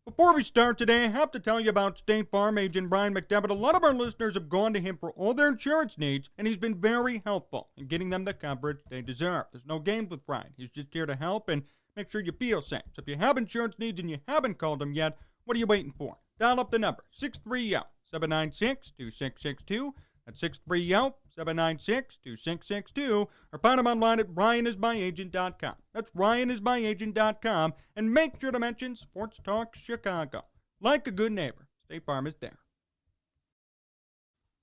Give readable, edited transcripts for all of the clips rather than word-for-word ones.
Before we start today, I have to tell you about State Farm agent Brian McDevitt. A lot of our listeners have gone to him for all their insurance needs, and he's been very helpful in getting them the coverage they deserve. There's no games with Brian. He's just here to help and make sure you feel safe. So if you have insurance needs and you haven't called him yet, what are you waiting for? Dial up the number, 630-796-2662. That's 630-796-2662. Or find him online at ryanismyagent.com. That's ryanismyagent.com. And make sure to mention Sports Talk Chicago. Like a good neighbor, State Farm is there.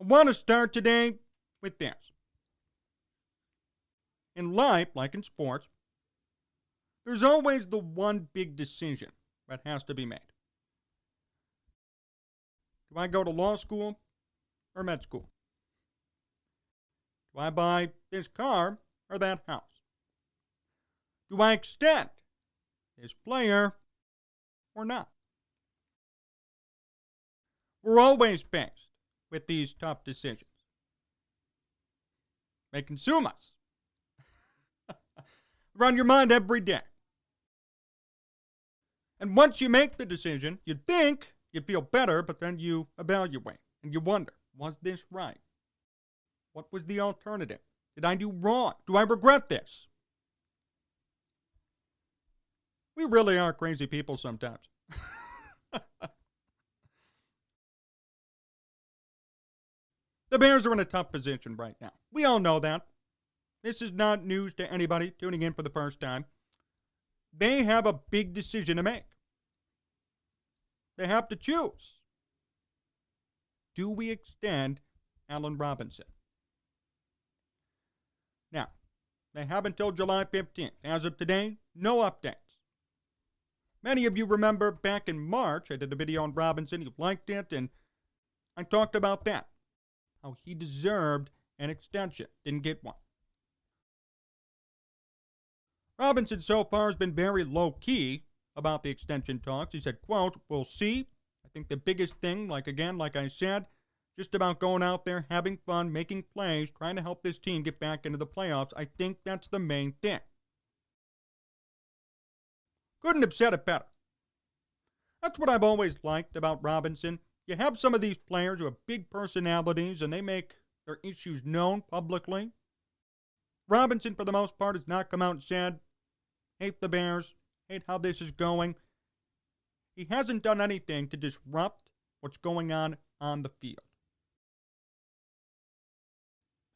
I want to start today with this. In life, like in sports, there's always the one big decision that has to be made. Do I go to law school or med school? Do I buy this car or that house? Do I extend this player or not? We're always faced with these tough decisions. They consume us. They're on your mind every day. And once you make the decision, you think you feel better, but then you evaluate and you wonder, was this right? What was the alternative? Did I do wrong? Do I regret this? We really are crazy people sometimes. The Bears are in a tough position right now. We all know that. This is not news to anybody tuning in for the first time. They have a big decision to make. They have to choose. Do we extend Allen Robinson? Now, they have until July 15th. As of today, no updates. Many of you remember back in March, I did a video on Robinson. You liked it, and I talked about that. How he deserved an extension. Didn't get one. Robinson so far has been very low-key about the extension talks. He said, quote, "We'll see. I think the biggest thing, like I said, just about going out there, having fun, making plays, trying to help this team get back into the playoffs. I think that's the main thing." Couldn't have said it better. That's what I've always liked about Robinson. You have some of these players who have big personalities and they make their issues known publicly. Robinson, for the most part, has not come out and said, hate the Bears, hate how this is going. He hasn't done anything to disrupt what's going on the field.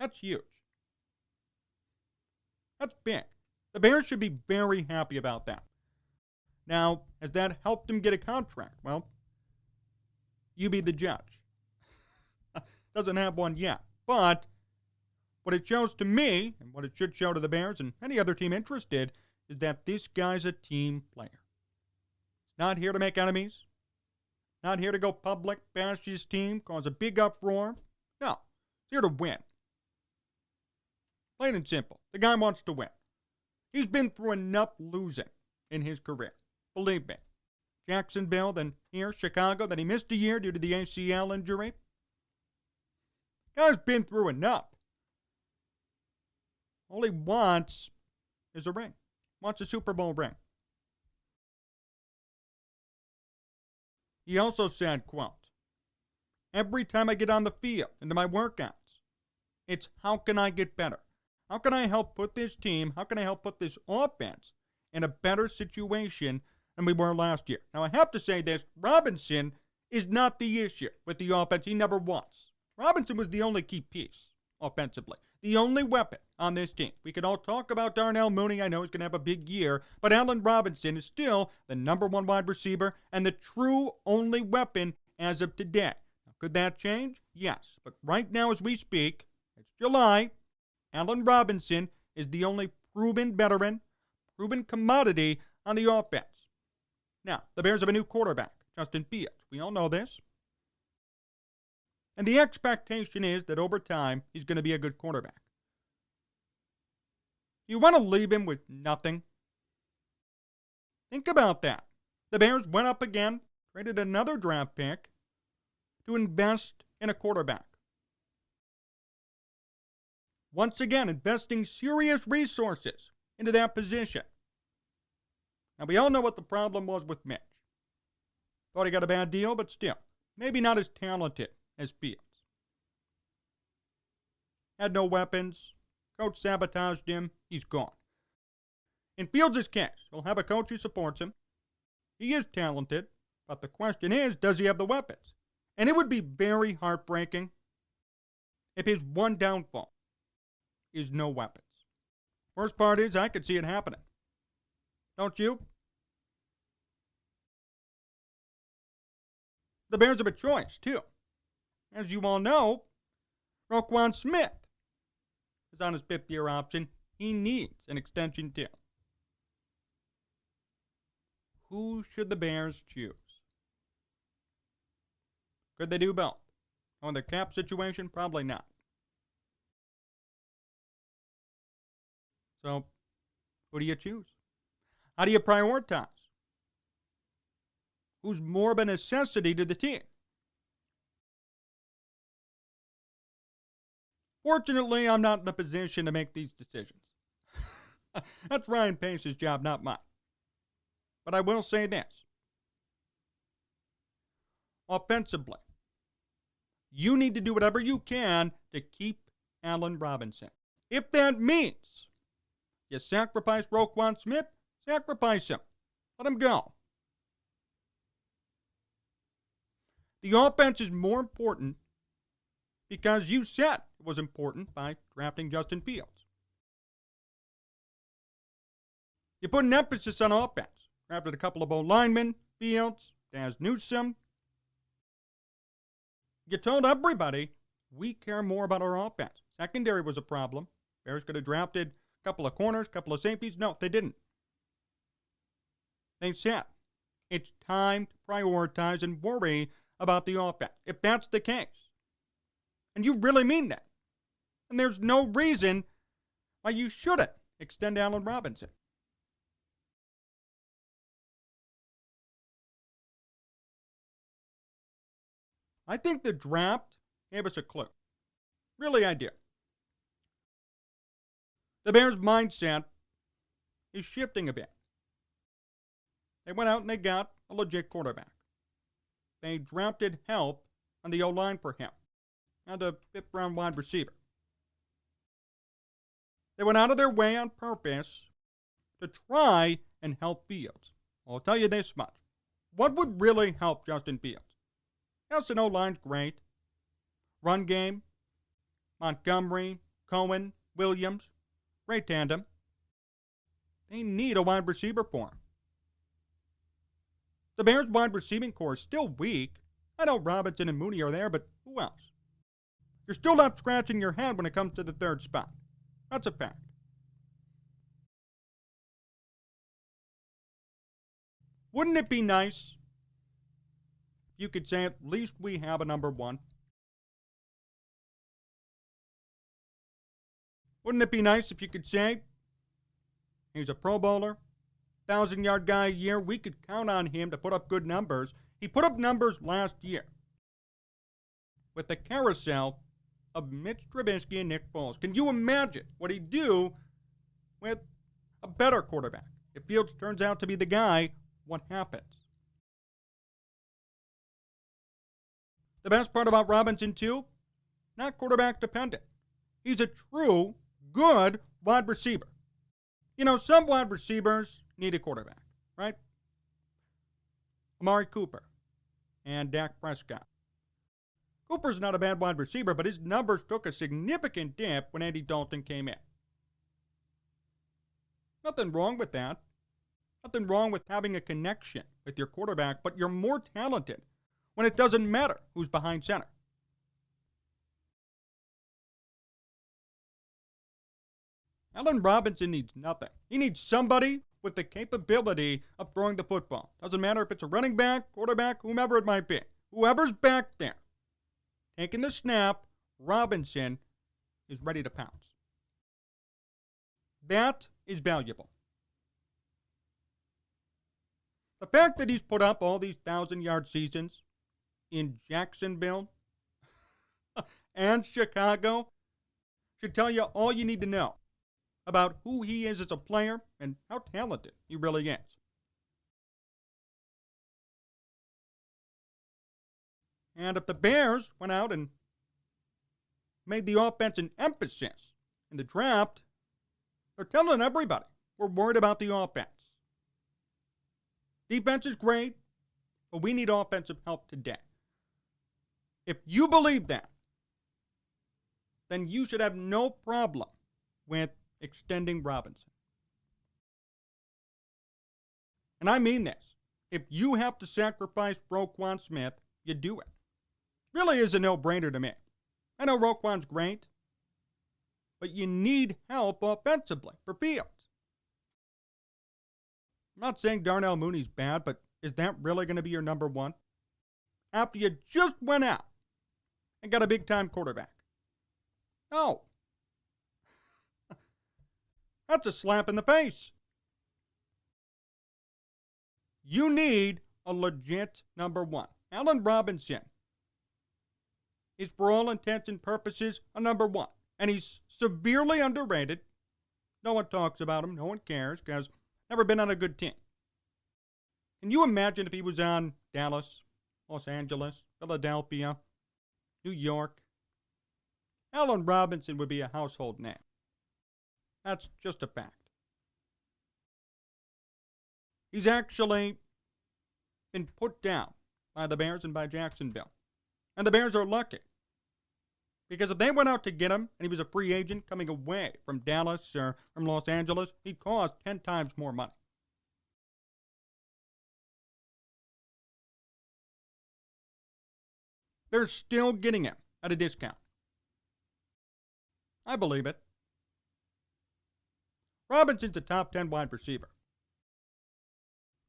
That's huge. That's big. The Bears should be very happy about that. Now, has that helped him get a contract? Well, you be the judge. Doesn't have one yet. But what it shows to me, and what it should show to the Bears and any other team interested, is that this guy's a team player. He's not here to make enemies. Not here to go public, bash his team, cause a big uproar. No, he's here to win. Plain and simple. The guy wants to win. He's been through enough losing in his career. Believe me. Jacksonville, then here, Chicago, then he missed a year due to the ACL injury. Guy's been through enough. All he wants is a ring. Wants a Super Bowl ring. He also said, quote, "Every time I get on the field, into my workouts, it's how can I get better? How can I help put this team, how can I help put this offense in a better situation than we were last year?" Now, I have to say this, Robinson is not the issue with the offense. He never was. Robinson was the only key piece offensively. The only weapon on this team. We could all talk about Darnell Mooney. I know he's going to have a big year. But Allen Robinson is still the number one wide receiver and the true only weapon as of today. Now, could that change? Yes. But right now as we speak, it's July. Allen Robinson is the only proven veteran, proven commodity on the offense. Now, the Bears have a new quarterback, Justin Fields. We all know this. And the expectation is that over time, he's going to be a good quarterback. You want to leave him with nothing? Think about that. The Bears went up again, traded another draft pick to invest in a quarterback. Once again, investing serious resources into that position. Now, we all know what the problem was with Mitch. Thought he got a bad deal, but still, maybe not as talented as Fields. Had no weapons. Coach sabotaged him. He's gone. In Fields' case, he'll have a coach who supports him. He is talented, but the question is, does he have the weapons? And it would be very heartbreaking if his one downfall is no weapons. Worst part is, I could see it happening. Don't you? The Bears have a choice, too. As you all know, Roquan Smith is on his fifth-year option. He needs an extension, too. Who should the Bears choose? Could they do both? On their cap situation, probably not. So, who do you choose? How do you prioritize? Who's more of a necessity to the team? Fortunately, I'm not in the position to make these decisions. That's Ryan Pace's job, not mine. But I will say this. Offensively, you need to do whatever you can to keep Allen Robinson. If that means you sacrifice Roquan Smith, sacrifice him. Let him go. The offense is more important because you said it was important by drafting Justin Fields. You put an emphasis on offense. Drafted a couple of O-linemen, Fields, Daz Newsome. You told everybody, we care more about our offense. Secondary was a problem. Bears could have drafted a couple of corners, a couple of safeties. No, they didn't. They said, it's time to prioritize and worry about the offense. If that's the case, and you really mean that, and there's no reason why you shouldn't extend Allen Robinson. I think the draft gave us a clue. Really, I do. The Bears' mindset is shifting a bit. They went out and they got a legit quarterback. They drafted help on the O-line for him and a fifth-round wide receiver. They went out of their way on purpose to try and help Fields. I'll tell you this much. What would really help Justin Fields? Yes, the O-line's great. Run game, Montgomery, Cohen, Williams, great tandem. They need a wide receiver for him. The Bears' wide receiving core is still weak. I know Robinson and Mooney are there, but who else? You're still not scratching your head when it comes to the third spot. That's a fact. Wouldn't it be nice if you could say at least we have a number one? Wouldn't it be nice if you could say he's a Pro Bowler, 1,000-yard guy a year? We could count on him to put up good numbers. He put up numbers last year with the carousel of Mitch Trubisky and Nick Foles. Can you imagine what he'd do with a better quarterback? If Fields turns out to be the guy, what happens? The best part about Robinson, too, not quarterback dependent. He's a true, good wide receiver. You know, some wide receivers need a quarterback, right? Amari Cooper and Dak Prescott. Cooper's not a bad wide receiver, but his numbers took a significant dip when Andy Dalton came in. Nothing wrong with that. Nothing wrong with having a connection with your quarterback, but you're more talented when it doesn't matter who's behind center. Allen Robinson needs nothing. He needs somebody with the capability of throwing the football. Doesn't matter if it's a running back, quarterback, whomever it might be. Whoever's back there, taking the snap, Robinson is ready to pounce. That is valuable. The fact that he's put up all these 1,000-yard seasons in Jacksonville and Chicago should tell you all you need to know about who he is as a player and how talented he really is. And if the Bears went out and made the offense an emphasis in the draft, they're telling everybody we're worried about the offense. Defense is great, but we need offensive help today. If you believe that, then you should have no problem with extending Robinson. And I mean this. If you have to sacrifice Roquan Smith, you do it. Really is a no-brainer to me. I know Roquan's great, but you need help offensively for Fields. I'm not saying Darnell Mooney's bad, but is that really going to be your number one? After you just went out and got a big-time quarterback. No. That's a slap in the face. You need a legit number one. Allen Robinson is, for all intents and purposes, a number one. And he's severely underrated. No one talks about him. No one cares because never been on a good team. Can you imagine if he was on Dallas, Los Angeles, Philadelphia, New York? Allen Robinson would be a household name. That's just a fact. He's actually been put down by the Bears and by Jacksonville. And the Bears are lucky. Because if they went out to get him and he was a free agent coming away from Dallas or from Los Angeles, he'd cost 10 times more money. They're still getting him at a discount. I believe it. Robinson's a top 10 wide receiver.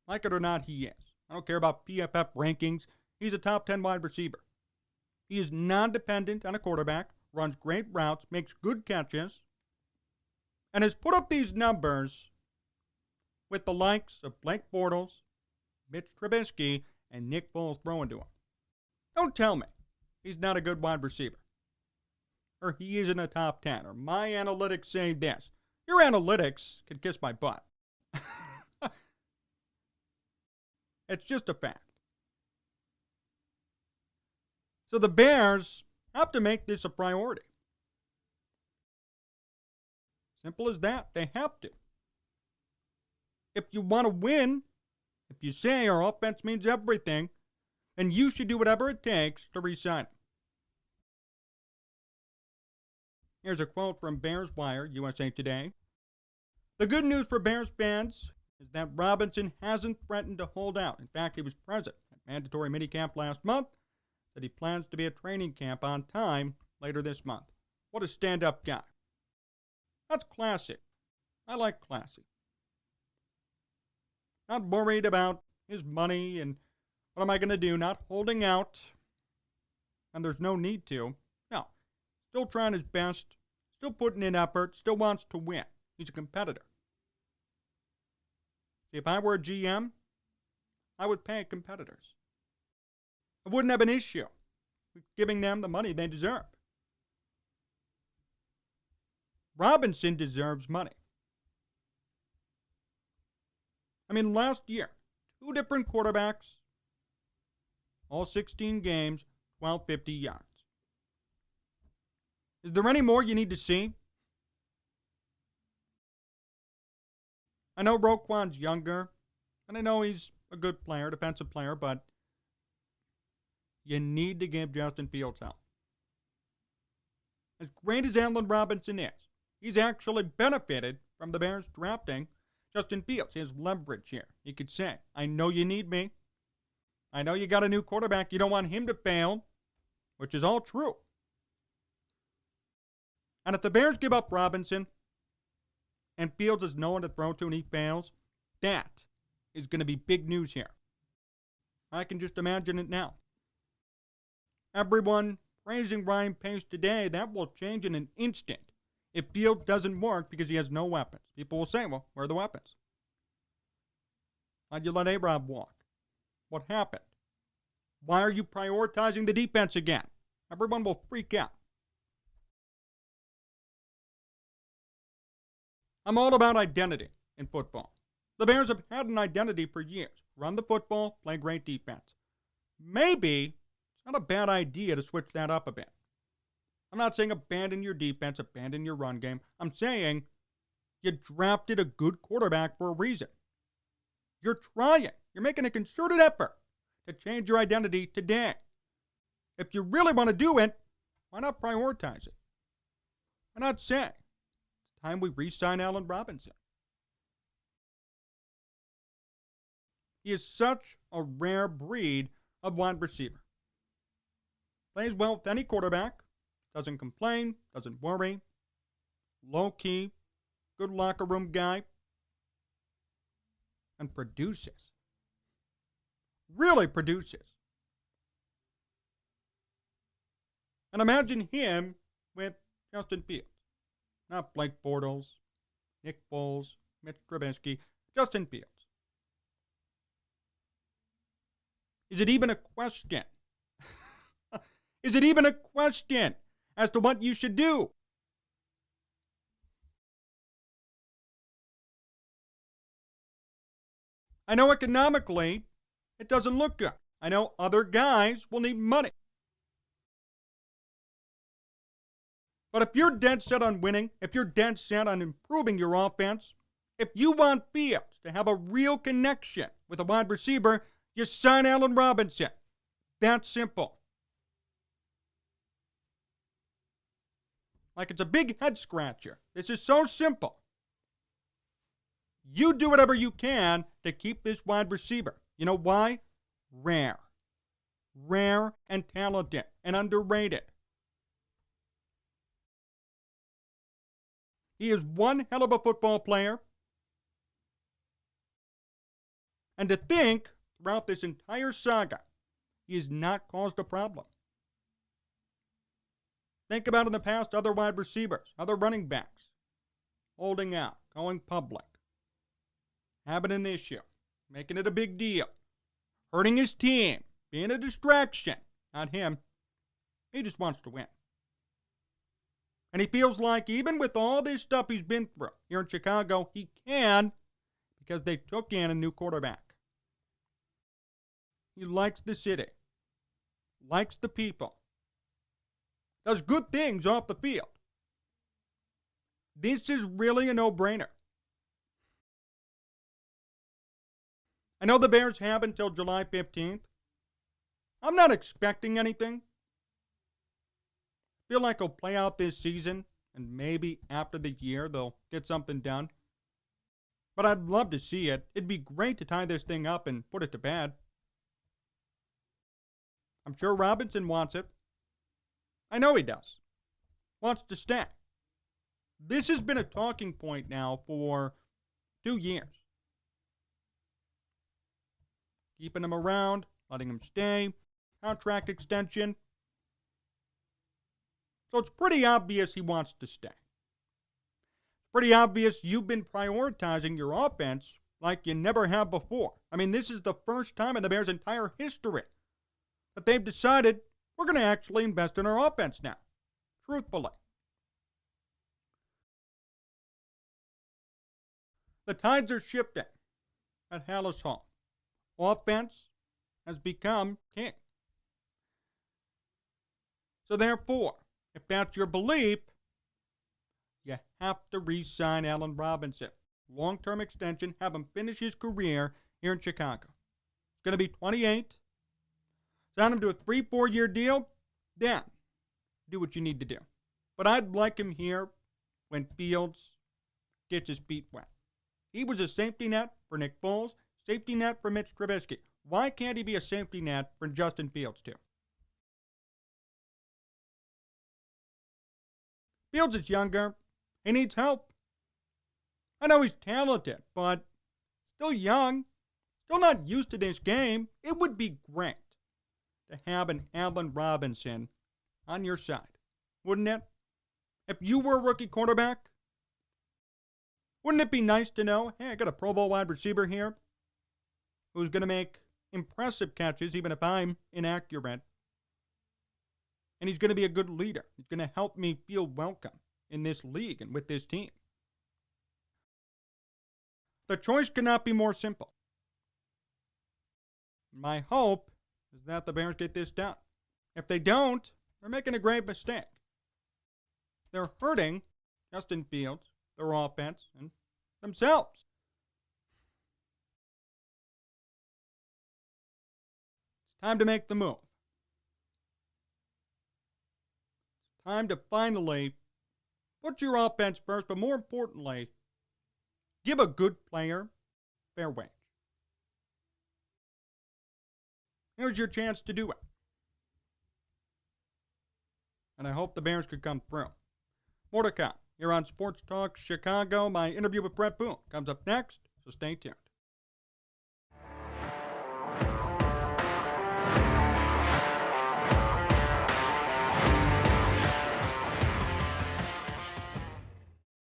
Like it or not, he is. I don't care about PFF rankings. He's a top 10 wide receiver. He is non-dependent on a quarterback, runs great routes, makes good catches, and has put up these numbers with the likes of Blake Bortles, Mitch Trubisky, and Nick Foles throwing to him. Don't tell me he's not a good wide receiver. Or he isn't a top 10. Or my analytics say this. Your analytics can kiss my butt. It's just a fact. So the Bears have to make this a priority. Simple as that. They have to. If you want to win, if you say our offense means everything, then you should do whatever it takes to re-sign him. Here's a quote from Bears Wire, USA Today. The good news for Bears fans is that Robinson hasn't threatened to hold out. In fact, he was present at mandatory minicamp last month, said he plans to be at training camp on time later this month. What a stand-up guy. That's classy. I like classy. Not worried about his money and what am I going to do, not holding out, and there's no need to. No, still trying his best, still putting in effort, still wants to win. He's a competitor. See, if I were a GM, I would pay competitors. I wouldn't have an issue with giving them the money they deserve. Robinson deserves money. I mean, last year, 2 different quarterbacks, all 16 games, 1,250 yards. Is there any more you need to see? I know Roquan's younger, and I know he's a good player, defensive player, but you need to give Justin Fields help. As great as Allen Robinson is, he's actually benefited from the Bears drafting Justin Fields. He has leverage here. He could say, I know you need me. I know you got a new quarterback. You don't want him to fail, which is all true. And if the Bears give up Robinson and Fields has no one to throw to and he fails, that is going to be big news here. I can just imagine it now. Everyone praising Ryan Pace today, that will change in an instant if Fields doesn't work because he has no weapons. People will say, well, where are the weapons? Why'd you let A-Rob walk? What happened? Why are you prioritizing the defense again? Everyone will freak out. I'm all about identity in football. The Bears have had an identity for years. Run the football, play great defense. Maybe it's Not a bad idea to switch that up a bit. I'm not saying abandon your defense, abandon your run game. I'm saying you drafted a good quarterback for a reason. You're trying. You're making a concerted effort to change your identity today. If you really want to do it, why not prioritize it? Why not say, it's time we re-sign Allen Robinson? He is such a rare breed of wide receiver. Plays well with any quarterback, doesn't complain, doesn't worry, low-key, good locker room guy, and produces. Really produces. And imagine him with Justin Fields. Not Blake Bortles, Nick Foles, Mitch Trubisky, Justin Fields. Is it even a question? Is it even a question as to what you should do? I know economically it doesn't look good. I know other guys will need money. But if you're dead set on winning, if you're dead set on improving your offense, if you want Fields to have a real connection with a wide receiver, you sign Allen Robinson. That's simple. Like it's a big head scratcher. This is so simple. You do whatever you can to keep this wide receiver. You know why? Rare. Rare and talented and underrated. He is one hell of a football player. And to think, throughout this entire saga, he has not caused a problem. Think about in the past other wide receivers, other running backs, holding out, going public, having an issue, making it a big deal, hurting his team, being a distraction. Not him. He just wants to win. And he feels like even with all this stuff he's been through here in Chicago, he can because they took in a new quarterback. He likes the city, likes the people, does good things off the field. This is really a no-brainer. I know the Bears have until July 15th. I'm not expecting anything. I feel like he'll play out this season, and maybe after the year they'll get something done. But I'd love to see it. It'd be great to tie this thing up and put it to bed. I'm sure Robinson wants it. I know he does. Wants to stay. This has been a talking point now for 2 years. Keeping him around, letting him stay, contract extension. So it's pretty obvious he wants to stay. It's pretty obvious you've been prioritizing your offense like you never have before. I mean, this is the first time in the Bears' entire history that they've decided we're going to actually invest in our offense now. Truthfully. The tides are shifting at Hallis Hall. Offense has become king. So therefore, if that's your belief, you have to re-sign Allen Robinson. Long-term extension, have him finish his career here in Chicago. It's going to be 28. Sign him to a 3-4 year deal, then do what you need to do. But I'd like him here when Fields gets his feet wet. He was a safety net for Nick Foles, safety net for Mitch Trubisky. Why can't he be a safety net for Justin Fields too? Fields is younger. He needs help. I know he's talented, but still young, still not used to this game. It would be great to have an Allen Robinson on your side, wouldn't it? If you were a rookie quarterback, wouldn't it be nice to know, hey, I got a Pro Bowl wide receiver here who's going to make impressive catches even if I'm inaccurate. And he's going to be a good leader. He's going to help me feel welcome in this league and with this team. The choice could not be more simple. My hope is that the Bears get this done. If they don't, they're making a grave mistake. They're hurting Justin Fields, their offense, and themselves. It's time to make the move. It's time to finally put your offense first, but more importantly, give a good player fair wage. Here's your chance to do it. And I hope the Bears could come through. More to come here on Sports Talk Chicago. My interview with Brett Boone comes up next, so stay tuned.